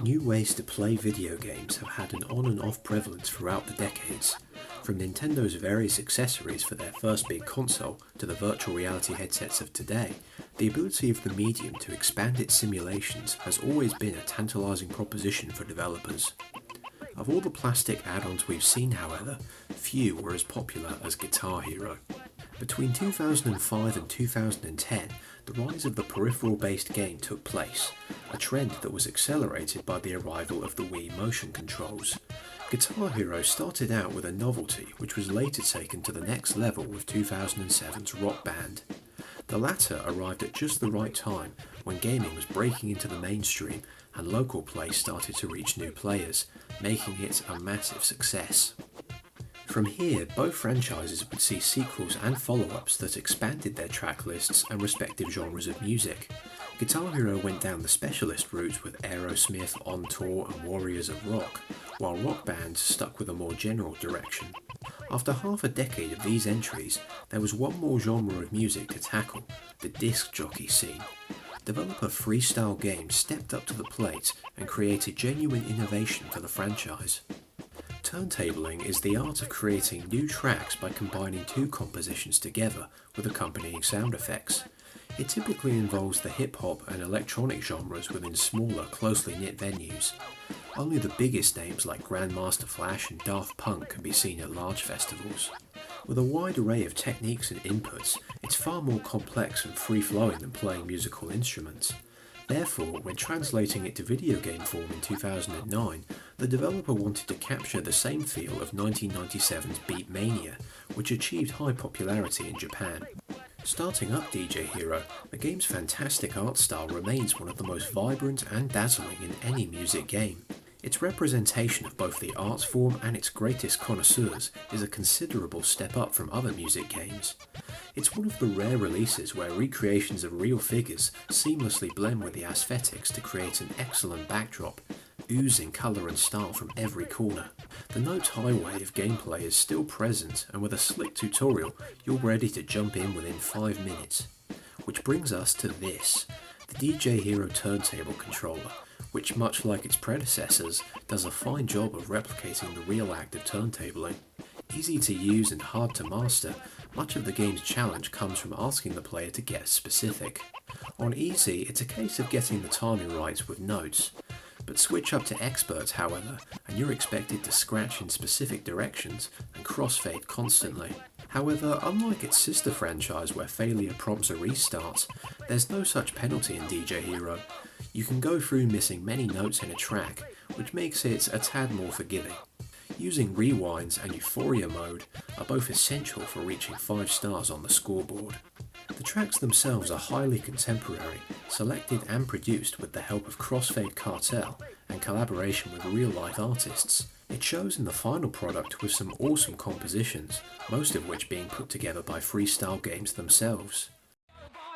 New ways to play video games have had an on and off prevalence throughout the decades. From Nintendo's various accessories for their first big console to the virtual reality headsets of today, the ability of the medium to expand its simulations has always been a tantalizing proposition for developers. Of all the plastic add-ons we've seen, however, few were as popular as Guitar Hero. Between 2005 and 2010, the rise of the peripheral-based game took place, a trend that was accelerated by the arrival of the Wii motion controls. Guitar Hero started out with a novelty which was later taken to the next level with 2007's Rock Band. The latter arrived at just the right time when gaming was breaking into the mainstream and local play started to reach new players, making it a massive success. From here, both franchises would see sequels and follow-ups that expanded their track lists and respective genres of music. Guitar Hero went down the specialist route with Aerosmith, On Tour and Warriors of Rock, while Rock Band stuck with a more general direction. After half a decade of these entries, there was one more genre of music to tackle, the disc jockey scene. Developer FreeStyle Games stepped up to the plate and created genuine innovation for the franchise. Turntabling is the art of creating new tracks by combining two compositions together with accompanying sound effects. It typically involves the hip-hop and electronic genres within smaller, closely knit venues. Only the biggest names like Grandmaster Flash and Daft Punk can be seen at large festivals. With a wide array of techniques and inputs, it's far more complex and free-flowing than playing musical instruments. Therefore, when translating it to video game form in 2009, the developer wanted to capture the same feel of 1997's Beatmania, which achieved high popularity in Japan. Starting up DJ Hero, the game's fantastic art style remains one of the most vibrant and dazzling in any music game. Its representation of both the art form and its greatest connoisseurs is a considerable step up from other music games. It's one of the rare releases where recreations of real figures seamlessly blend with the aesthetics to create an excellent backdrop, oozing colour and style from every corner. The Note highway of gameplay is still present, and with a slick tutorial, you're ready to jump in within 5 minutes. Which brings us to this, the DJ Hero Turntable Controller, which much like its predecessors, does a fine job of replicating the real act of turntabling. Easy to use and hard to master, much of the game's challenge comes from asking the player to get specific. On easy, it's a case of getting the timing right with notes. But switch up to expert, however, and you're expected to scratch in specific directions and crossfade constantly. However, unlike its sister franchise where failure prompts a restart, there's no such penalty in DJ Hero. You can go through missing many notes in a track, which makes it a tad more forgiving. Using rewinds and euphoria mode are both essential for reaching 5 stars on the scoreboard. The tracks themselves are highly contemporary, selected and produced with the help of Crossfade Cartel and collaboration with real-life artists. It shows in the final product with some awesome compositions, most of which being put together by FreeStyle Games themselves.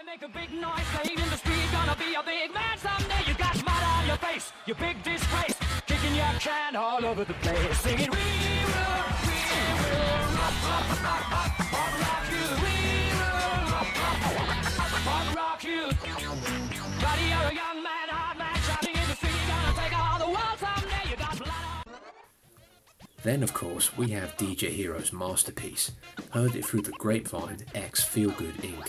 Make a big noise, playing in the street, gonna be a big man someday. You got mud on your face, you big disgrace, kicking your can all over the place, singing we will rock, rock, rock, rock, rock you, we will rock you. Buddy, you're a young man, hard man, shouting in the street, gonna take all the world someday. You got blood on. Then, of course, we have DJ Hero's masterpiece. Heard it through the grapevine, X Feelgood Inc.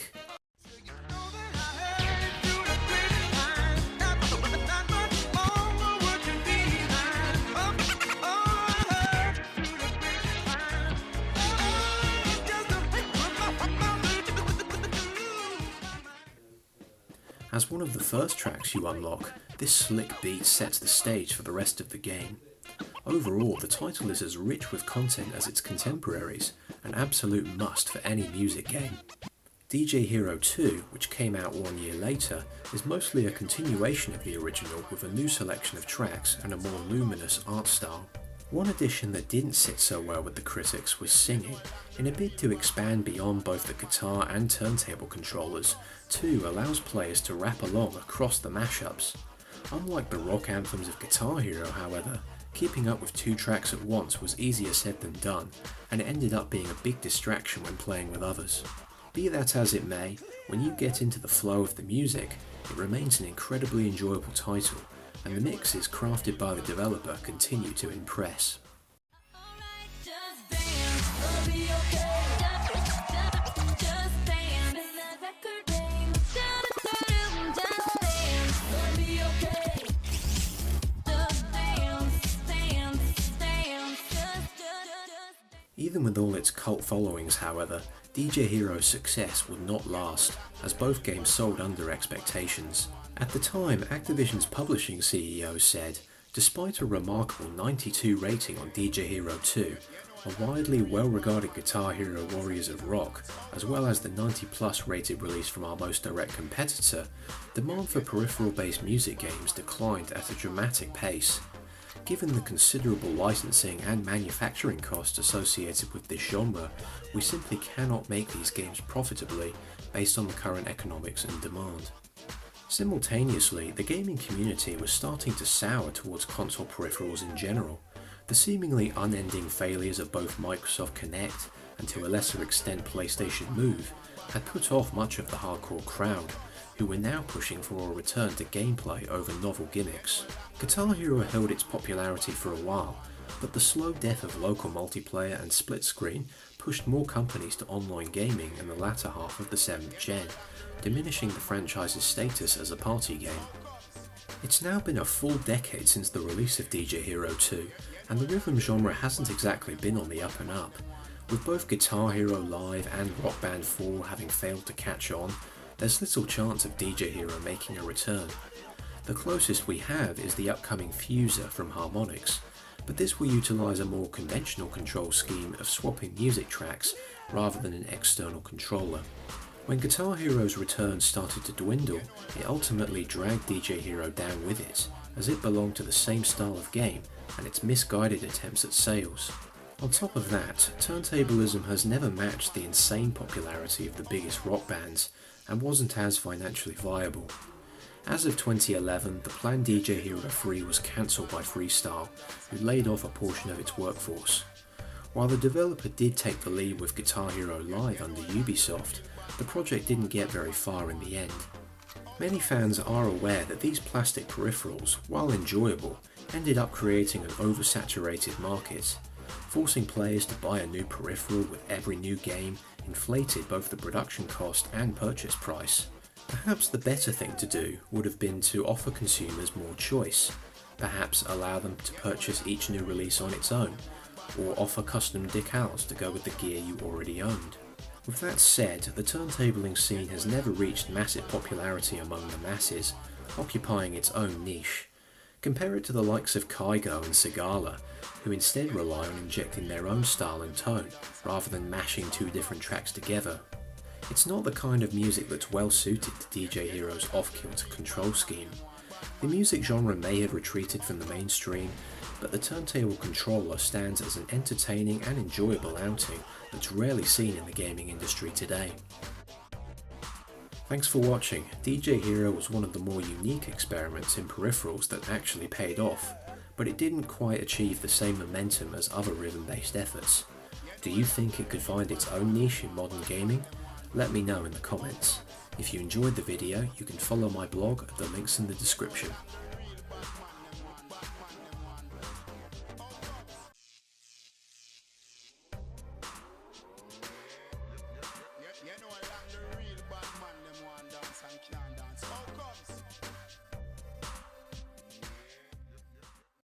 As one of the first tracks you unlock, this slick beat sets the stage for the rest of the game. Overall, the title is as rich with content as its contemporaries, an absolute must for any music game. DJ Hero 2, which came out 1 year later, is mostly a continuation of the original with a new selection of tracks and a more luminous art style. One addition that didn't sit so well with the critics was singing. In a bid to expand beyond both the guitar and turntable controllers, 2 allows players to rap along across the mashups. Unlike the rock anthems of Guitar Hero, however, keeping up with 2 tracks at once was easier said than done, and it ended up being a big distraction when playing with others. Be that as it may, when you get into the flow of the music, it remains an incredibly enjoyable title, and the mixes crafted by the developer continue to impress. Even with all its cult followings, however, DJ Hero's success would not last, as both games sold under expectations. At the time, Activision's publishing CEO said, "Despite a remarkable 92 rating on DJ Hero 2, a widely well-regarded Guitar Hero Warriors of Rock, as well as the 90+ rated release from our most direct competitor, demand for peripheral-based music games declined at a dramatic pace. Given the considerable licensing and manufacturing costs associated with this genre, we simply cannot make these games profitably based on the current economics and demand." Simultaneously, the gaming community was starting to sour towards console peripherals in general. The seemingly unending failures of both Microsoft Kinect and to a lesser extent PlayStation Move had put off much of the hardcore crowd, who were now pushing for a return to gameplay over novel gimmicks. Guitar Hero held its popularity for a while, but the slow death of local multiplayer and split screen pushed more companies to online gaming in the latter half of the 7th gen, diminishing the franchise's status as a party game. It's now been a full decade since the release of DJ Hero 2, and the rhythm genre hasn't exactly been on the up and up. With both Guitar Hero Live and Rock Band 4 having failed to catch on, there's little chance of DJ Hero making a return. The closest we have is the upcoming Fuser from Harmonix, but this will utilise a more conventional control scheme of swapping music tracks rather than an external controller. When Guitar Hero's return started to dwindle, it ultimately dragged DJ Hero down with it, as it belonged to the same style of game and its misguided attempts at sales. On top of that, turntablism has never matched the insane popularity of the biggest rock bands and wasn't as financially viable. As of 2011, the planned DJ Hero 3 was cancelled by FreeStyle, who laid off a portion of its workforce. While the developer did take the lead with Guitar Hero Live under Ubisoft, the project didn't get very far in the end. Many fans are aware that these plastic peripherals, while enjoyable, ended up creating an oversaturated market. Forcing players to buy a new peripheral with every new game inflated both the production cost and purchase price. Perhaps the better thing to do would have been to offer consumers more choice, perhaps allow them to purchase each new release on its own, or offer custom decals to go with the gear you already owned. With that said, the turntabling scene has never reached massive popularity among the masses, occupying its own niche. Compare it to the likes of Kygo and Sigala, who instead rely on injecting their own style and tone, rather than mashing two different tracks together. It's not the kind of music that's well suited to DJ Hero's off-kilter control scheme. The music genre may have retreated from the mainstream, but the turntable controller stands as an entertaining and enjoyable outing that's rarely seen in the gaming industry today. Thanks for watching. DJ Hero was one of the more unique experiments in peripherals that actually paid off, but it didn't quite achieve the same momentum as other rhythm-based efforts. Do you think it could find its own niche in modern gaming? Let me know in the comments. If you enjoyed the video, you can follow my blog at the links in the description.